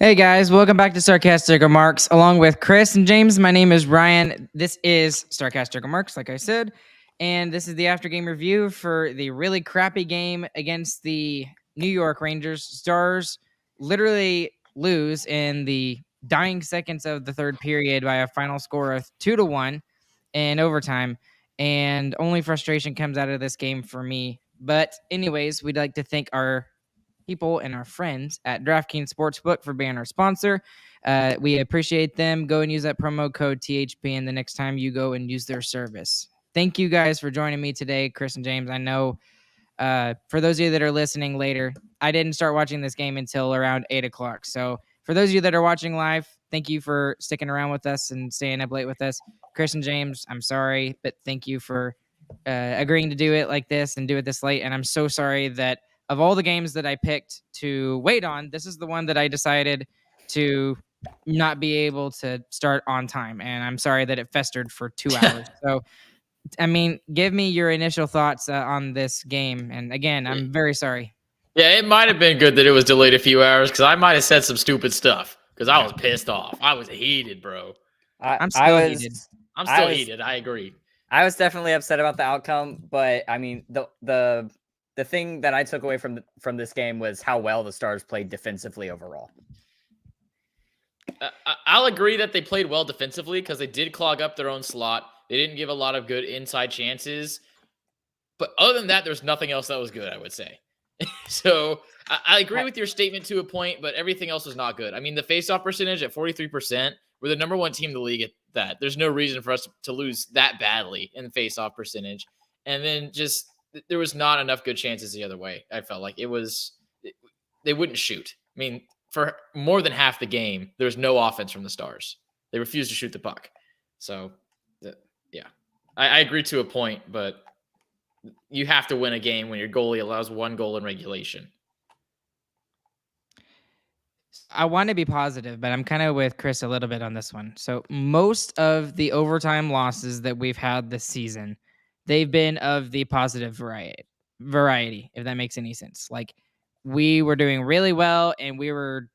Hey guys, welcome back to Sarcastic Remarks. Along with Chris and James, my name is Ryan. This is Sarcastic Remarks, like I said, and this is the after game review for the really crappy game against the New York Rangers. Stars literally lose in the dying seconds of the third period by a final score of 2-1 in overtime, and only frustration comes out of this game for me. But anyways, we'd like to thank our people and our friends at DraftKings Sportsbook for being our sponsor. We appreciate them. Go and use that promo code THP, and the next time you go and use their service. Thank you guys for joining me today, Chris and James. I know for those of you that are listening later, I didn't start watching this game until around 8 o'clock. So for those of you that are watching live, thank you for sticking around with us and staying up late with us. Chris and James, I'm sorry, but thank you for agreeing to do it like this and do it this late. And I'm so sorry that of all the games that I picked to wait on, this is the one that I decided to not be able to start on time. And I'm sorry that it festered for 2 hours. So, I mean, give me your initial thoughts on this game. And again, I'm very sorry. Yeah, it might have been good that it was delayed a few hours because I might have said some stupid stuff because I was pissed off. I was heated, bro. I'm still heated. I'm still heated. I agree. I was definitely upset about the outcome, but I mean, the thing that I took away from this game was how well the Stars played defensively overall. I'll agree that they played well defensively because they did clog up their own slot. They didn't give a lot of good inside chances. But other than that, there's nothing else that was good, I would say. So I agree with your statement to a point, but everything else was not good. I mean, the faceoff percentage at 43%, we're the number one team in the league at that. There's no reason for us to lose that badly in the faceoff percentage. And then just there was not enough good chances the other way. I felt like they wouldn't shoot. I mean, for more than half the game, there was no offense from the Stars. They refused to shoot the puck. So, yeah, I agree to a point, but you have to win a game when your goalie allows one goal in regulation. I want to be positive, but I'm kind of with Chris a little bit on this one. So most of the overtime losses that we've had this season, they've been of the positive variety, if that makes any sense. Like we were doing really well and we were,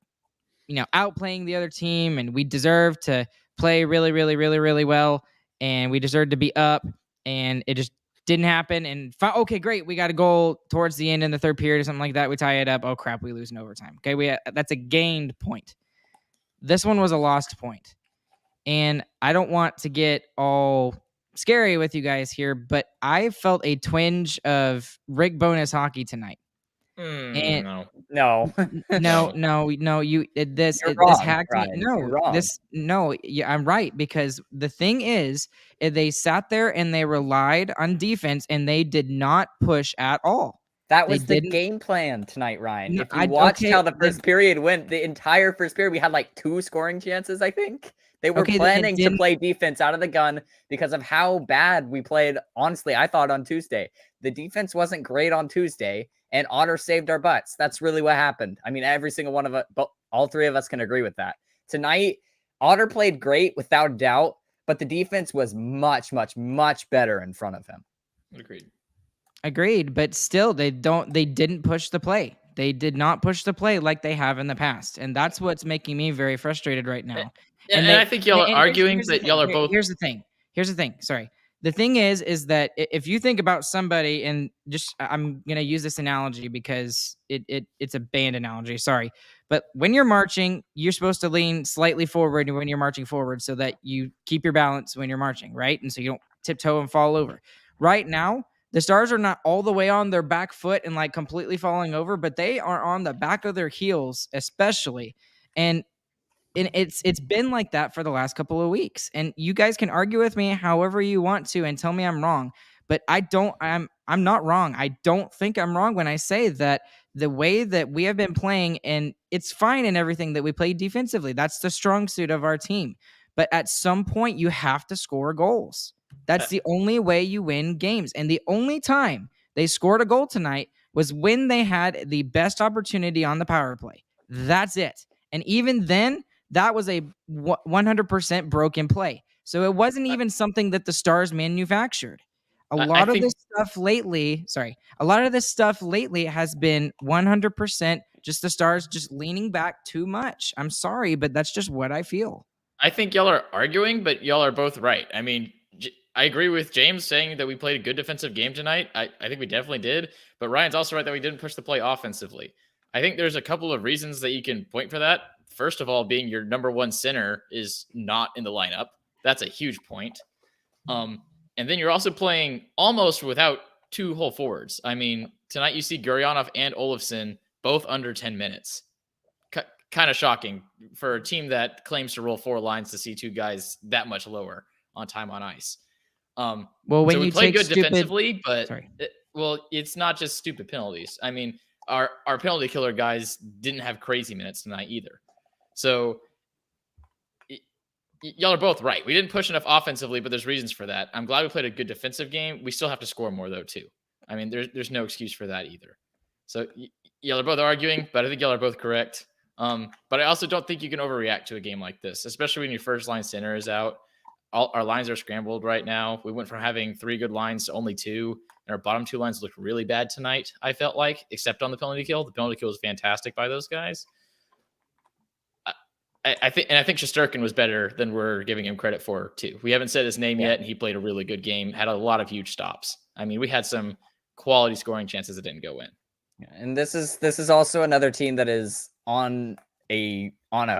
outplaying the other team and we deserved to play really, really, really, really well. And we deserved to be up and it just didn't happen. And okay, great. We got a goal towards the end in the third period or something like that. We tie it up. Oh crap, we lose in overtime. Okay, that's a gained point. This one was a lost point. And I don't want to get all scary with you guys here, but I felt a twinge of Rick Bonus hockey tonight. No. I'm right, because the thing is they sat there and they relied on defense and they did not push at all. That was the game plan tonight, Ryan. If you watched how the first period went, the entire first period, we had like 2 scoring chances, I think. They were planning to play defense out of the gun because of how bad we played. Honestly, I thought on Tuesday. The defense wasn't great on Tuesday, and Otter saved our butts. That's really what happened. I mean, every single one of us, but all 3 of us can agree with that. Tonight, Otter played great without doubt, but the defense was much, much, much better in front of him. Agreed, but still, they didn't push the play. They did not push the play like they have in the past, and that's what's making me very frustrated right now. And I think y'all are arguing that y'all are both. Here's the thing. Sorry. The thing is that if you think about somebody, and just I'm gonna use this analogy because it's a band analogy. Sorry, but when you're marching, you're supposed to lean slightly forward when you're marching forward, so that you keep your balance when you're marching, right? And so you don't tiptoe and fall over. Right now, the Stars are not all the way on their back foot and like completely falling over, but they are on the back of their heels, especially. And it's been like that for the last couple of weeks. And you guys can argue with me however you want to and tell me I'm wrong, but I'm not wrong. I don't think I'm wrong when I say that the way that we have been playing, and it's fine in everything that we play defensively. That's the strong suit of our team. But at some point you have to score goals. That's the only way you win games. And the only time they scored a goal tonight was when they had the best opportunity on the power play. That's it. And even then, that was a 100% broken play. So it wasn't even something that the Stars manufactured. A lot of this stuff lately has been 100% Just the Stars just leaning back too much. I'm sorry, but that's just what I feel. I think y'all are arguing, but y'all are both right. I mean, I agree with James saying that we played a good defensive game tonight. I think we definitely did. But Ryan's also right that we didn't push the play offensively. I think there's a couple of reasons that you can point for that. First of all, being your number one center is not in the lineup. That's a huge point. And then you're also playing almost without two whole forwards. I mean, tonight you see Gurionov and Olofsson both under 10 minutes. Kind of shocking for a team that claims to roll 4 lines to see 2 guys that much lower on time on ice. Well, when so we you play take good stupid... defensively, but it's not just stupid penalties. I mean, our penalty killer guys didn't have crazy minutes tonight either. So y'all are both right. We didn't push enough offensively, but there's reasons for that. I'm glad we played a good defensive game. We still have to score more though too. I mean, there's no excuse for that either. So y'all are both arguing, but I think y'all are both correct. But I also don't think you can overreact to a game like this, especially when your first line center is out. All our lines are scrambled right now. We went from having 3 good lines to only 2, and our bottom 2 lines looked really bad tonight, I felt like, except on the penalty kill. The penalty kill was fantastic by those guys. I think Shesterkin was better than we're giving him credit for too. We haven't said his name yet, and he played a really good game, had a lot of huge stops. I mean, we had some quality scoring chances that didn't go in. Yeah, and this is also another team that is on a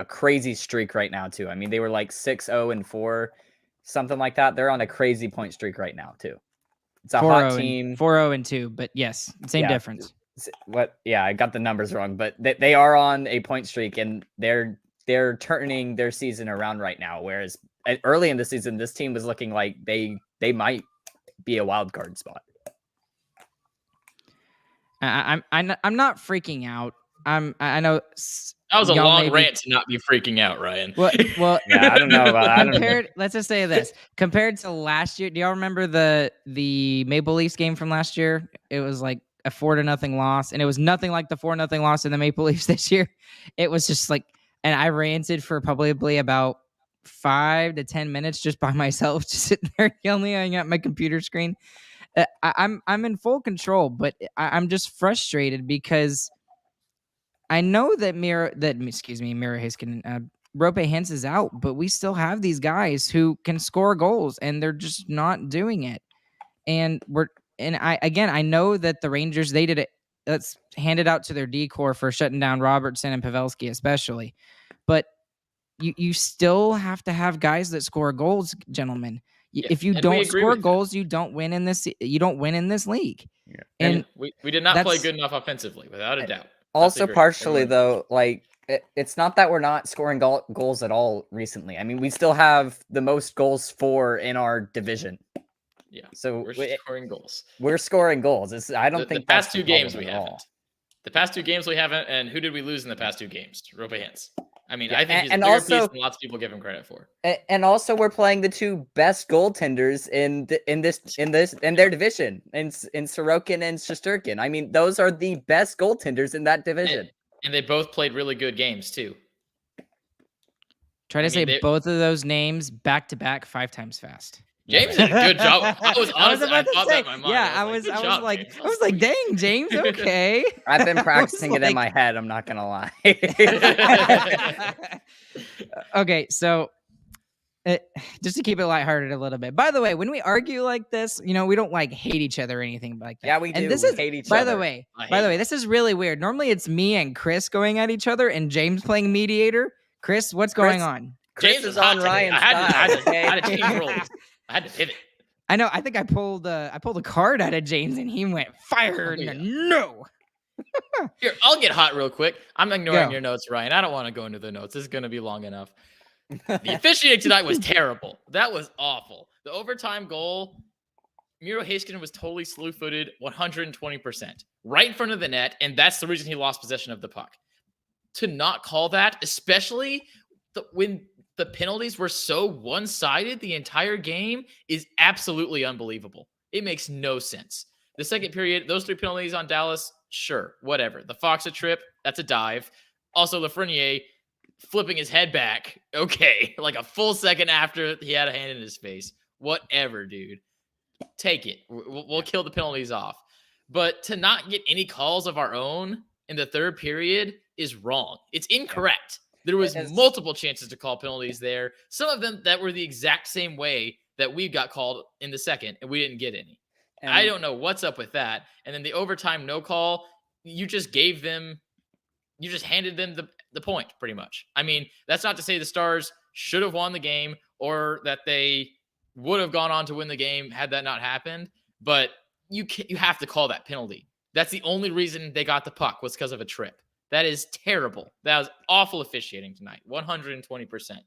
crazy streak right now too. I mean, they were like 6-0-4, something like that. They're on a crazy point streak right now too. It's a hot team. 4-0-2, but yes, same difference. Yeah, I got the numbers wrong, but they are on a point streak, and they're turning their season around right now. Whereas early in the season, this team was looking like they might be a wild card spot. I'm not freaking out. I know that was a long rant to not be freaking out, Ryan. Well, yeah, I don't know about that. Let's just say this: compared to last year, do y'all remember the Maple Leafs game from last year? It was like a 4-0 loss, and it was nothing like the 4-0 loss in the Maple Leafs this year. It was just like, and I ranted for probably about 5 to 10 minutes just by myself, just sitting there yelling at my computer screen. I'm in full control, but I'm just frustrated because I know that Miro Heiskanen, Rope Hintz is out, but we still have these guys who can score goals, and they're just not doing it. And I know that the Rangers, they did it. Let's hand it out to their D-core for shutting down Robertson and Pavelski especially. But you still have to have guys that score goals, gentlemen. Yeah, if you don't score goals, you don't win in this. You don't win in this league. Yeah. And we did not play good enough offensively, without a doubt. Also, partially though, like it's not that we're not scoring goals at all recently. I mean, we still have the most goals for in our division. Yeah, so we're scoring goals. We're scoring goals. I don't think the past 2 games we haven't. The past 2 games we haven't. And who did we lose in the past 2 games? Rope Hintz. I mean, I think he's a bigger piece than lots of people give him credit for. And also, we're playing the 2 best goaltenders in their division, in Sorokin and Shesterkin. I mean, those are the best goaltenders in that division. And they both played really good games too. Try to say both of those names back to back 5 times fast. James did a good job. I was honestly, I thought that in my mind. Yeah, I was like, dang, James, okay. I've been practicing it in my head. I'm not gonna lie. Okay, so just to keep it lighthearted a little bit. By the way, when we argue like this, we don't like hate each other or anything like that. Yeah, we do. And this we is hate each by other. the way, this is really weird. Normally, it's me and Chris going at each other, and James playing mediator. Chris, what's going on? James is on Ryan's side. I had to change roles. I had to pivot. I know. I think I pulled a card out of James, and he went fire. No. Here, I'll get hot real quick. I'm ignoring your notes, Ryan. I don't want to go into the notes. This is going to be long enough. The officiating tonight was terrible. That was awful. The overtime goal, Miro Heiskanen was totally slew-footed, 120%, right in front of the net, and that's the reason he lost possession of the puck. To not call that, especially when the penalties were so one-sided the entire game, is absolutely unbelievable. It makes no sense. The second period, those 3 penalties on Dallas, sure, whatever. The Foxa trip, that's a dive. Also, Lafreniere flipping his head back, okay, like a full second after he had a hand in his face. Whatever, dude. Take it. We'll kill the penalties off. But to not get any calls of our own in the third period is wrong. It's incorrect. There was multiple chances to call penalties there. Some of them that were the exact same way that we got called in the second, and we didn't get any. And I don't know what's up with that. And then the overtime no call, you just handed them the point pretty much. I mean, that's not to say the Stars should have won the game or that they would have gone on to win the game had that not happened, but you have to call that penalty. That's the only reason they got the puck was because of a trip. That is terrible. That was awful officiating tonight. 120%.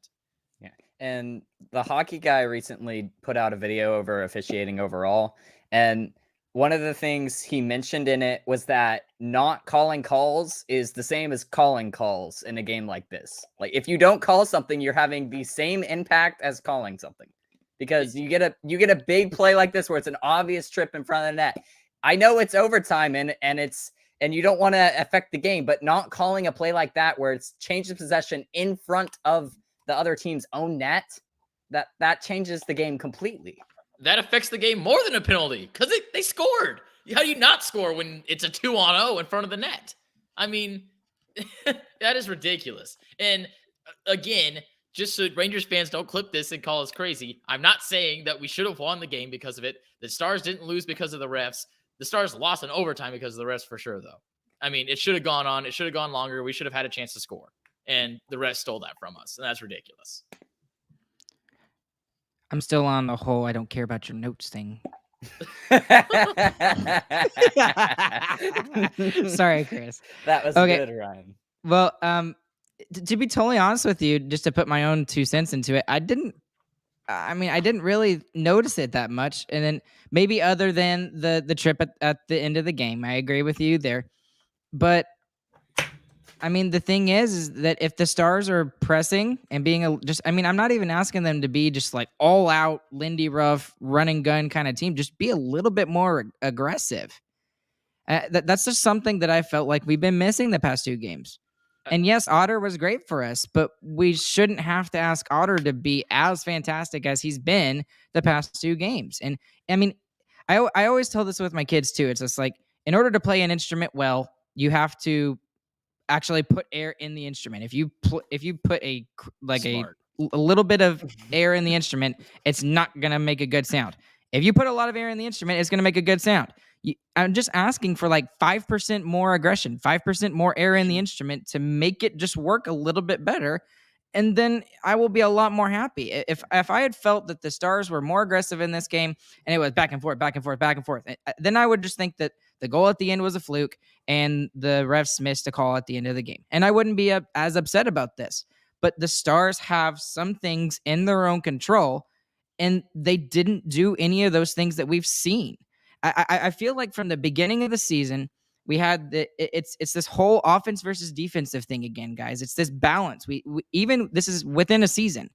Yeah. And the hockey guy recently put out a video over officiating overall. And one of the things he mentioned in it was that not calling calls is the same as calling calls in a game like this. Like if you don't call something, you're having the same impact as calling something. Because you get a big play like this where it's an obvious trip in front of the net. I know it's overtime and you don't want to affect the game, but not calling a play like that where it's changed the possession in front of the other team's own net, that changes the game completely. That affects the game more than a penalty because they scored. How do you not score when it's a 2-on-0 in front of the net? I mean, that is ridiculous. And again, just so Rangers fans don't clip this and call us crazy, I'm not saying that we should have won the game because of it. The Stars didn't lose because of the refs. The Stars lost in overtime because of the refs for sure, though. I mean, it should have gone on. It should have gone longer. We should have had a chance to score. And the refs stole that from us. And that's ridiculous. I'm still on the whole I don't care about your notes thing. Sorry, Chris. That was good, Ryan. Well, to be totally honest with you, just to put my own 2 cents into it, I didn't really notice it that much. And then maybe other than the trip at the end of the game, I agree with you there. But I mean, the thing is that if the Stars are pressing and being I'm not even asking them to be just like all out Lindy Ruff run and gun kind of team. Just be a little bit more aggressive. That's just something that I felt like we've been missing the past 2 games. And yes, Otter was great for us, but we shouldn't have to ask Otter to be as fantastic as he's been the past 2 games. And I mean, I always tell this with my kids too. It's just like, in order to play an instrument well, you have to actually put air in the instrument. If you put a little bit of air in the instrument, it's not going to make a good sound. If you put a lot of air in the instrument, it's going to make a good sound. I'm just asking for like 5% more aggression, 5% more air in the instrument to make it just work a little bit better. And then I will be a lot more happy. If I had felt that the Stars were more aggressive in this game and it was back and forth, then I would just think that the goal at the end was a fluke and the refs missed a call at the end of the game. And I wouldn't be as upset about this. But the Stars have some things in their own control, and they didn't do any of those things that we've seen. I feel like from the beginning of the season, we had it's this whole offense versus defensive thing again, guys. It's this balance. We even this is within a season.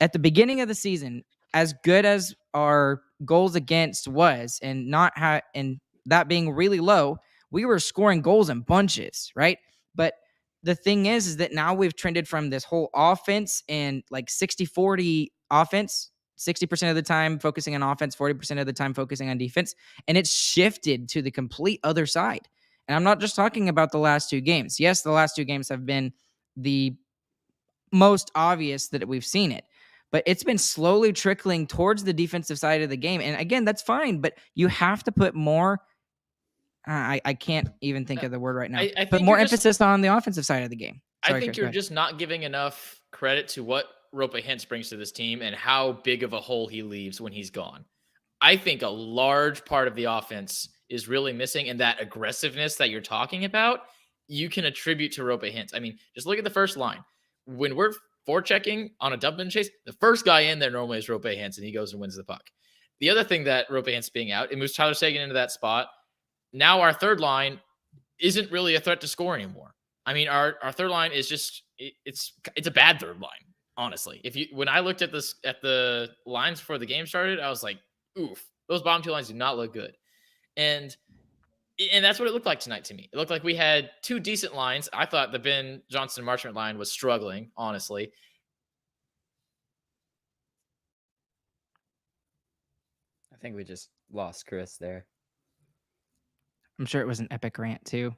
At the beginning of the season, as good as our goals against was, and that being really low, we were scoring goals in bunches, right? But the thing is that now we've trended from this whole offense and like 60-40 offense, 60% of the time focusing on offense, 40% of the time focusing on defense. And it's shifted to the complete other side. And I'm not just talking about the last 2 games. Yes, the last 2 games have been the most obvious that we've seen it. But it's been slowly trickling towards the defensive side of the game. And again, that's fine. But you have to put more... I can't even think of the word right now. But more emphasis on the offensive side of the game. Sorry, I think you're just not giving enough credit to what Roope Hintz brings to this team and how big of a hole he leaves when he's gone. I think a large part of the offense is really missing, and that aggressiveness that you're talking about, you can attribute to Roope Hintz. I mean, just look at the first line. When we're forechecking on a dump and chase, the first guy in there normally is Roope Hintz, and he goes and wins the puck. The other thing that Roope Hintz being out, it moves Tyler Seguin into that spot. Now our third line isn't really a threat to score anymore. I mean, our third line is just it's a bad third line, honestly. When I looked at the lines before the game started, I was like, oof, those bottom 2 lines do not look good. And that's what it looked like tonight to me. It looked like we had 2 decent lines. I thought the Ben Johnson Marchment line was struggling, honestly. I think we just lost Chris there. I'm sure it was an epic rant too.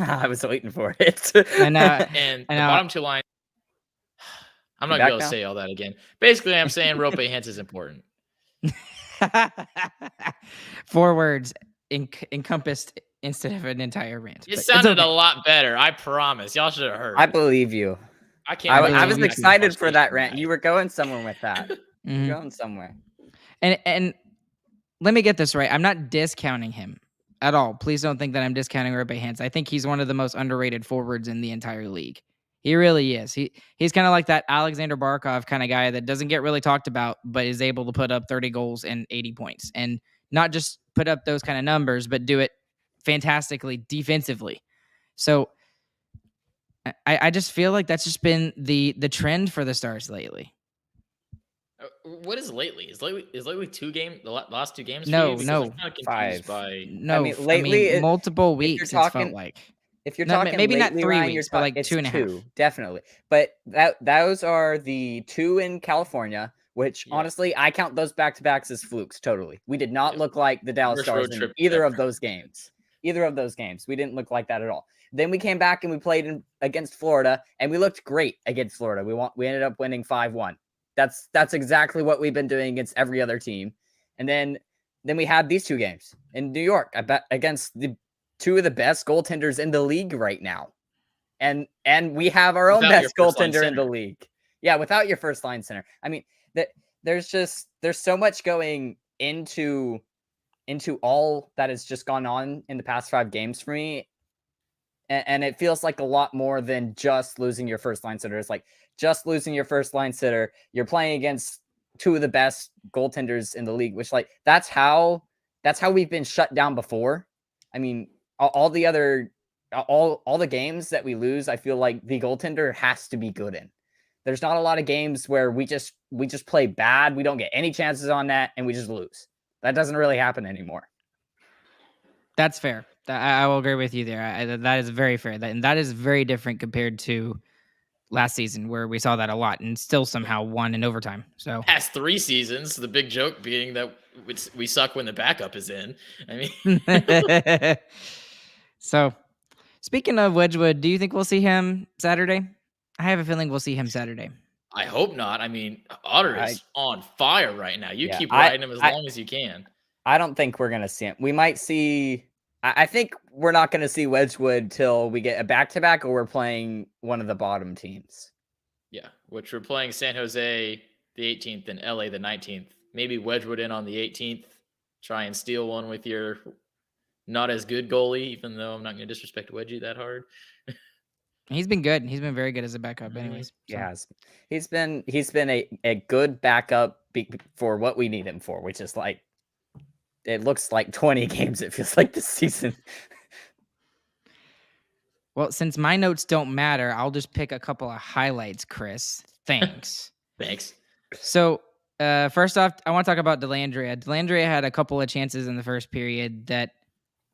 I was waiting for it. And the bottom two lines. I'm not going to be able to say all that again. Basically, I'm saying Rope Hintz is important. 4 words encompassed instead of an entire rant. It sounded a lot better. I promise. Y'all should have heard. I believe you. I was excited for that rant. You were going somewhere with that. You're going somewhere. And let me get this right. I'm not discounting him at all. Please don't think that I'm discounting Rope Hintz. I think he's one of the most underrated forwards in the entire league. He really is. He's kind of like that Alexander Barkov kind of guy that doesn't get really talked about, but is able to put up 30 goals and 80 points. And not just put up those kind of numbers, but do it fantastically defensively. So I just feel like that's just been the trend for the Stars lately. What is lately? Is lately 2 games? The last 2 games? No, 5. No, lately multiple weeks. It's felt like. If you're talking maybe lately, not 3 Ryan, weeks, but like 2.5. Definitely. But those are the 2 in California, which honestly, I count those back-to-backs as flukes. Totally, we did not look like the Dallas Stars in either of those games. We didn't look like that at all. Then we came back and we played against Florida, and we looked great against Florida. We ended up winning 5-1. That's exactly what we've been doing against every other team. And then we had these 2 games in New York. I bet against the 2 of the best goaltenders in the league right now. And we have our own best goaltender in the league. Yeah, without your first line center. I mean, there's so much going into all that has just gone on in the past 5 games for me. And it feels like a lot more than just losing your first line sitter. It's like just losing your first line sitter. You're playing against 2 of the best goaltenders in the league, which like that's how we've been shut down before. I mean, all the games that we lose, I feel like the goaltender has to be good in. There's not a lot of games where we just play bad. We don't get any chances on that and we just lose. That doesn't really happen anymore. That's fair. I will agree with you there. That is very fair. And that is very different compared to last season where we saw that a lot and still somehow won in overtime. So past 3 seasons, the big joke being that we suck when the backup is in. I mean, so speaking of Wedgwood, do you think we'll see him Saturday? I have a feeling we'll see him Saturday. I hope not. I mean, Otter is on fire right now. You keep riding him as long as you can. I don't think we're going to see him. We might see... I think we're not going to see Wedgwood till we get a back-to-back or we're playing one of the bottom teams. Yeah, which we're playing San Jose the 18th and LA the 19th. Maybe Wedgwood in on the 18th. Try and steal one with your not as good goalie, even though I'm not going to disrespect Wedgie that hard. He's been good. He's been very good as a backup anyways. So. Yeah, he's been a good backup for what we need him for, which is like, it looks like 20 games. It feels like this season. Well, since my notes don't matter, I'll just pick a couple of highlights, Chris. Thanks. Thanks. So, first off, I want to talk about Dellandrea. Dellandrea had a couple of chances in the first period that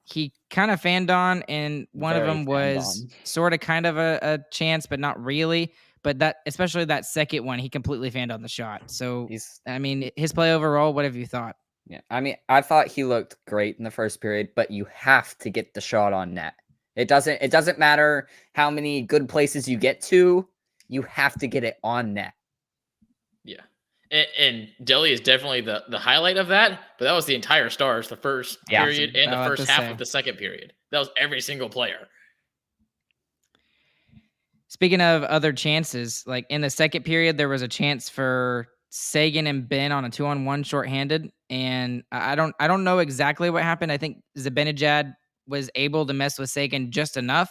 he kind of fanned on, and one of them was sort of kind of a chance, but not really. But that, especially that second one, he completely fanned on the shot. So, I mean, his play overall, what have you thought? Yeah, I mean, I thought he looked great in the first period, but you have to get the shot on net. It doesn't matter how many good places you get to, you have to get it on net. Yeah. And Delhi is definitely the highlight of that, but that was the entire Stars, the first period and the first half of the second period. That was every single player. Speaking of other chances, like in the second period, there was a chance for Sagan and Ben on a 2-on-1 shorthanded, and I don't know exactly what happened. I think Zibanejad was able to mess with Sagan just enough,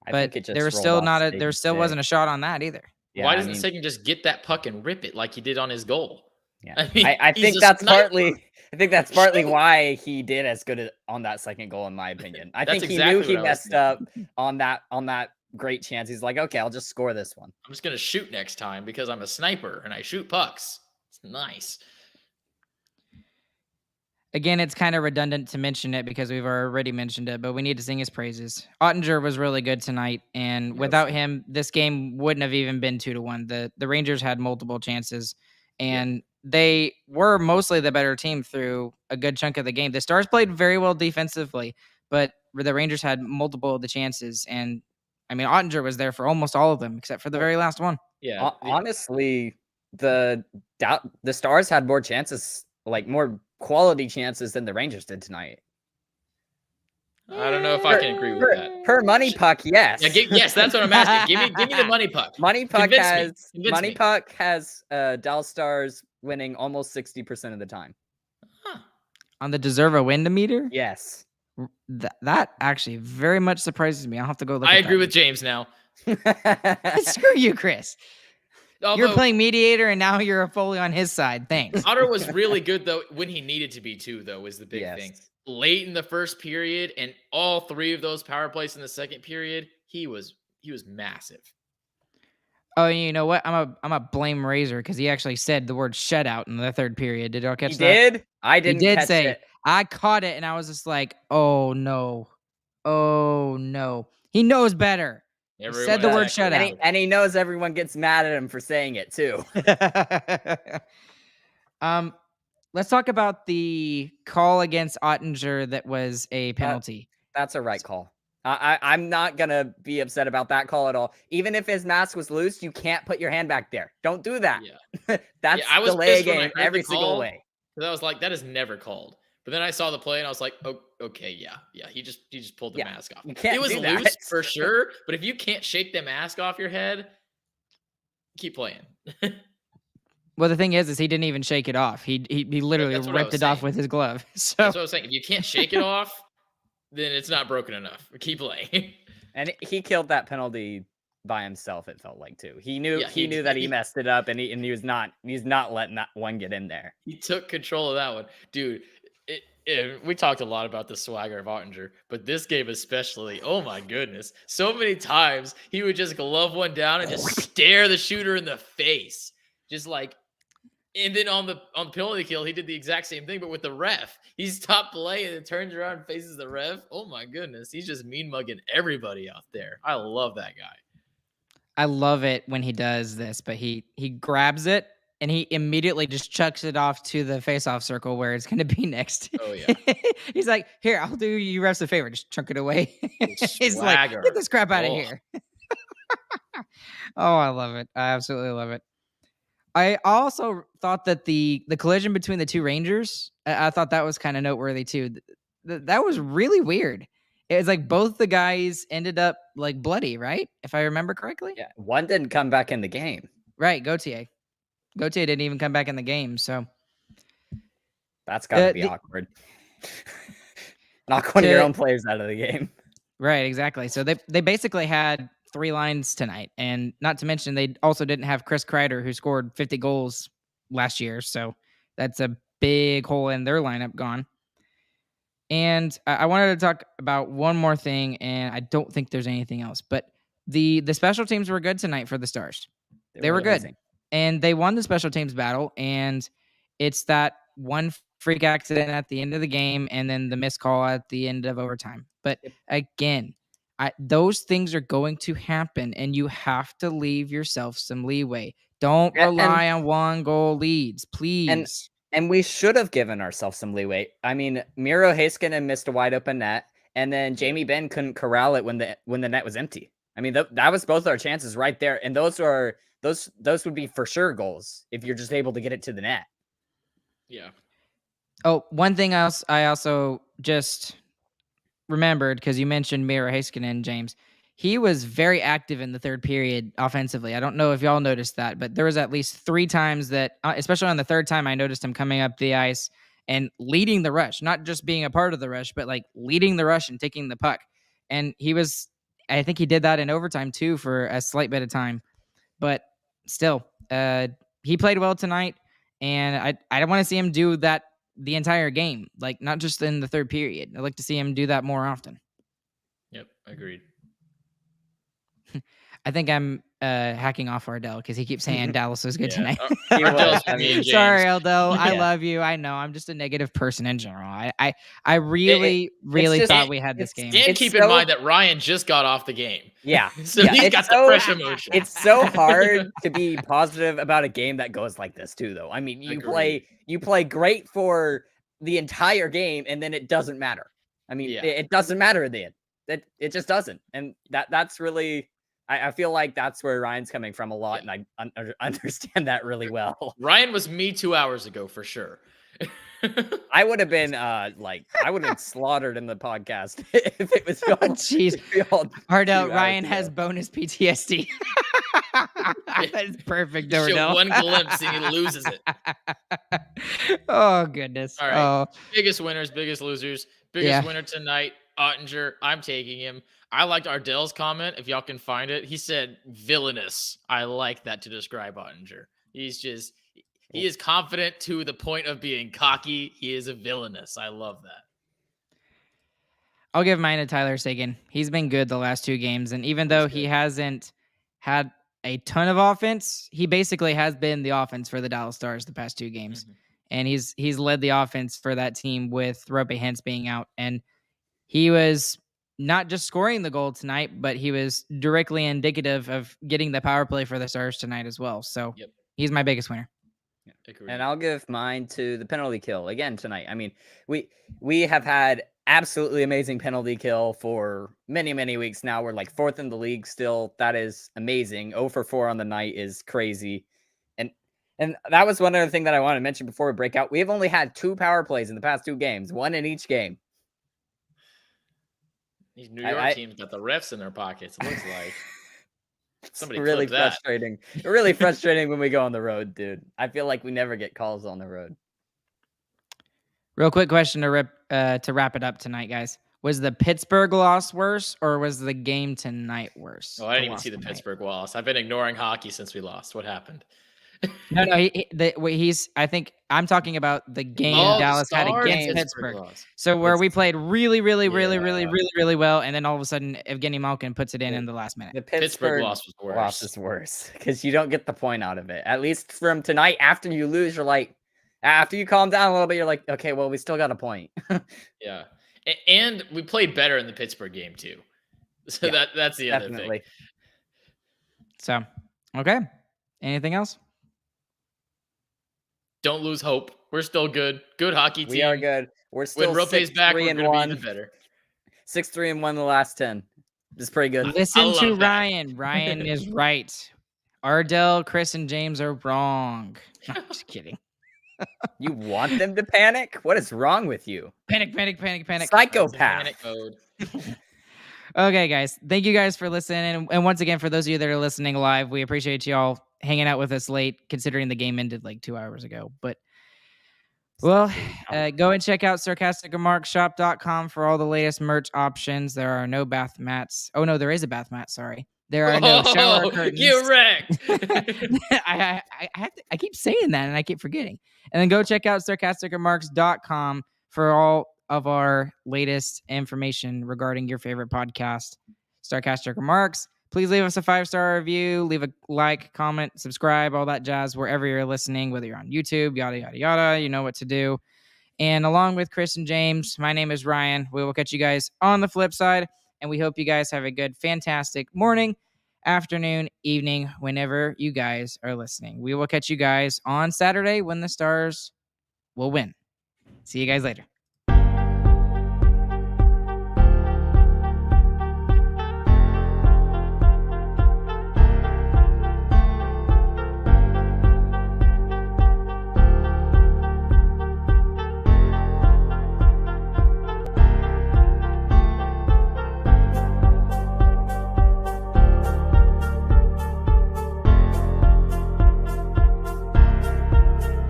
but there was still wasn't a shot on that either. Yeah, why doesn't Sagan just get that puck and rip it like he did on his goal? Yeah, I think that's partly why he did as good on that second goal, in my opinion. I think he knew he messed up on that great chance. He's like, okay, I'll just score this one. I'm just gonna shoot next time because I'm a sniper and I shoot pucks. It's nice. Again, it's kind of redundant to mention it because we've already mentioned it, but we need to sing his praises. Ottinger was really good tonight, and without him, this game wouldn't have even been 2-1. The Rangers had multiple chances, and they were mostly the better team through a good chunk of the game. The Stars played very well defensively, but the Rangers had multiple of the chances, and I mean Ottinger was there for almost all of them except for the very last one. Yeah, honestly, the Stars had more chances, like more quality chances than the Rangers did tonight. I don't know if I can agree with that. Per money puck, yes. Yeah, yes, that's what I'm asking. Give me the money puck. Money puck has Dallas Stars winning almost 60% of the time. Huh. On the deserve a win meter? Yes. That actually very much surprises me. I'll have to go look. I agree with James now. Screw you, Chris. You're playing mediator, and now you're fully on his side. Thanks. Otter was really good, though, when he needed to be, too, though, was the big thing. Late in the first period, and all 3 of those power plays in the second period, he was massive. Oh, you know what? I'm a blame Razor because he actually said the word shutout in the third period. Did y'all catch that? He did? I didn't catch it. I caught it, and I was just like, oh, no. Oh, no. He knows better. He said the word shutout. And he knows everyone gets mad at him for saying it, too. Let's talk about the call against Ottinger that was a penalty. That's a right call. I'm not going to be upset about that call at all. Even if his mask was loose, you can't put your hand back there. Don't do that. Yeah. That's delay a game every single way. Because I was like, that is never called. But then I saw the play and I was like, oh, okay, yeah. He just pulled the mask off. It was loose for sure, but if you can't shake the mask off your head, keep playing. Well, the thing is he didn't even shake it off. He literally ripped it off with his glove. So that's what I was saying. If you can't shake it off, then it's not broken enough. Keep playing. And he killed that penalty by himself. It felt like too. He knew that he messed it up, and he's not letting that one get in there. He took control of that one, dude. We talked a lot about the swagger of Ottinger, but this game especially, oh my goodness. So many times he would just glove one down and just stare the shooter in the face. Just like, and then on the penalty kill, he did the exact same thing, but with the ref. He stopped play and then turns around and faces the ref. Oh my goodness. He's just mean mugging everybody out there. I love that guy. I love it when he does this, but he grabs it and he immediately just chucks it off to the face-off circle where it's going to be next. Oh, yeah. He's like, here, I'll do you refs a favor. Just chunk it away. He's like, get this crap out of here. Oh, I love it. I absolutely love it. I also thought that the collision between the two Rangers, I thought that was kind of noteworthy too. That was really weird. It was like both the guys ended up like bloody, right? If I remember correctly. Yeah, one didn't come back in the game. Right, Gauthier didn't even come back in the game, so that's gotta be awkward. Knock one of your own players out of the game. Right, exactly. So they basically had 3 lines tonight, and not to mention they also didn't have Chris Kreider, who scored 50 goals last year, so that's a big hole in their lineup gone. And I wanted to talk about one more thing, and I don't think there's anything else, but the special teams were good tonight for the Stars. They were good. Amazing. And they won the special teams battle, and it's that one freak accident at the end of the game and then the missed call at the end of overtime. But again, those things are going to happen, and you have to leave yourself some leeway. Don't rely on 1-goal leads, please. And we should have given ourselves some leeway. I mean, Miro Heiskanen missed a wide open net, and then Jamie Benn couldn't corral it when the net was empty. I mean, that was both our chances right there, and those would be for sure goals if you're just able to get it to the net. Yeah. Oh, one thing else I also just remembered, because you mentioned Miro Heiskanen, James. He was very active in the third period offensively. I don't know if y'all noticed that, but there was at least 3 times that, especially on the third time, I noticed him coming up the ice and leading the rush, not just being a part of the rush, but like leading the rush and taking the puck. And I think he did that in overtime too for a slight bit of time. But still, he played well tonight, and I want to see him do that the entire game, like not just in the third period. I'd like to see him do that more often. Yep, agreed. I think I'm hacking off Ardell because he keeps saying Dallas was good tonight. Sorry, Ardell. I love you. I know. I'm just a negative person in general. I really thought we had this game. And keep in mind that Ryan just got off the game. Yeah. So he's got the fresh emotion. It's so hard to be positive about a game that goes like this too, though. I mean, you play great for the entire game, and then it doesn't matter. I mean, it doesn't matter in the end. It just doesn't. And that's really, I feel like that's where Ryan's coming from a lot. And I understand that really well. Ryan was me 2 hours ago for sure. I would have been I would have been slaughtered in the podcast if it was going. Jeez, Ardell, Ryan has bonus PTSD. That's perfect. Show one glimpse and he loses it. Oh goodness! All right, biggest winners, biggest losers. Biggest winner tonight, Ottinger. I'm taking him. I liked Ardell's comment. If y'all can find it, he said villainous. I like that to describe Ottinger. He is confident to the point of being cocky. He is a villainous. I love that. I'll give mine to Tyler Seguin. He's been good the last 2 games, and even though he hasn't had a ton of offense, he basically has been the offense for the Dallas Stars the past 2 games. And he's led the offense for that team with Rope Hintz being out. And he was not just scoring the goal tonight, but he was directly indicative of getting the power play for the Stars tonight as well. So he's my biggest winner. And I'll give mine to the penalty kill again tonight. I mean, we have had absolutely amazing penalty kill for many, many weeks now. We're like 4th in the league still. That is amazing. 0 for 4 on the night is crazy. And that was one other thing that I want to mention before we break out. We have only had 2 power plays in the past 2 games, 1 in each game. These New York teams got the refs in their pockets, it looks like. Somebody really frustrating. Really frustrating when we go on the road, dude. I feel like we never get calls on the road. Real quick question to wrap it up tonight, guys. Was the Pittsburgh loss worse, or was the game tonight worse? Oh, I didn't even see the Pittsburgh loss. I've been ignoring hockey since we lost. What happened? No, I think I'm talking about the game Dallas had against Pittsburgh. So where we played really well, and then all of a sudden Evgeny Malkin puts it in the last minute. The Pittsburgh loss is worse because you don't get the point out of it. At least from tonight, after you lose, you're like, after you calm down a little bit, you're like, okay, well, we still got a point. Yeah, and we played better in the Pittsburgh game too. So that's the other thing. So, okay, anything else? Don't lose hope. We're still good. Good hockey team. We are good. We're still when Rope's back, we're going to be even better. 6-3-1 the last 10. It's pretty good. Listen to Ryan. Ryan is right. Ardell, Chris, and James are wrong. No, I'm just kidding. You want them to panic? What is wrong with you? Panic. Psychopath. Panic mode. Okay, guys. Thank you guys for listening. And once again, for those of you that are listening live, we appreciate y'all hanging out with us late, considering the game ended like 2 hours ago. But, well, go and check out sarcasticremarksshop.com for all the latest merch options. There are no bath mats. Oh, no, there is a bath mat. Sorry. There are no shower curtains. Get wrecked. I keep saying that, and I keep forgetting. And then go check out sarcasticremarks.com for all of our latest information regarding your favorite podcast, Sarcastic Remarks. Please leave us a 5-star review, leave a like, comment, subscribe, all that jazz, wherever you're listening, whether you're on YouTube, yada, yada, yada, you know what to do. And along with Chris and James, my name is Ryan. We will catch you guys on the flip side, and we hope you guys have a good, fantastic morning, afternoon, evening, whenever you guys are listening. We will catch you guys on Saturday when the Stars will win. See you guys later.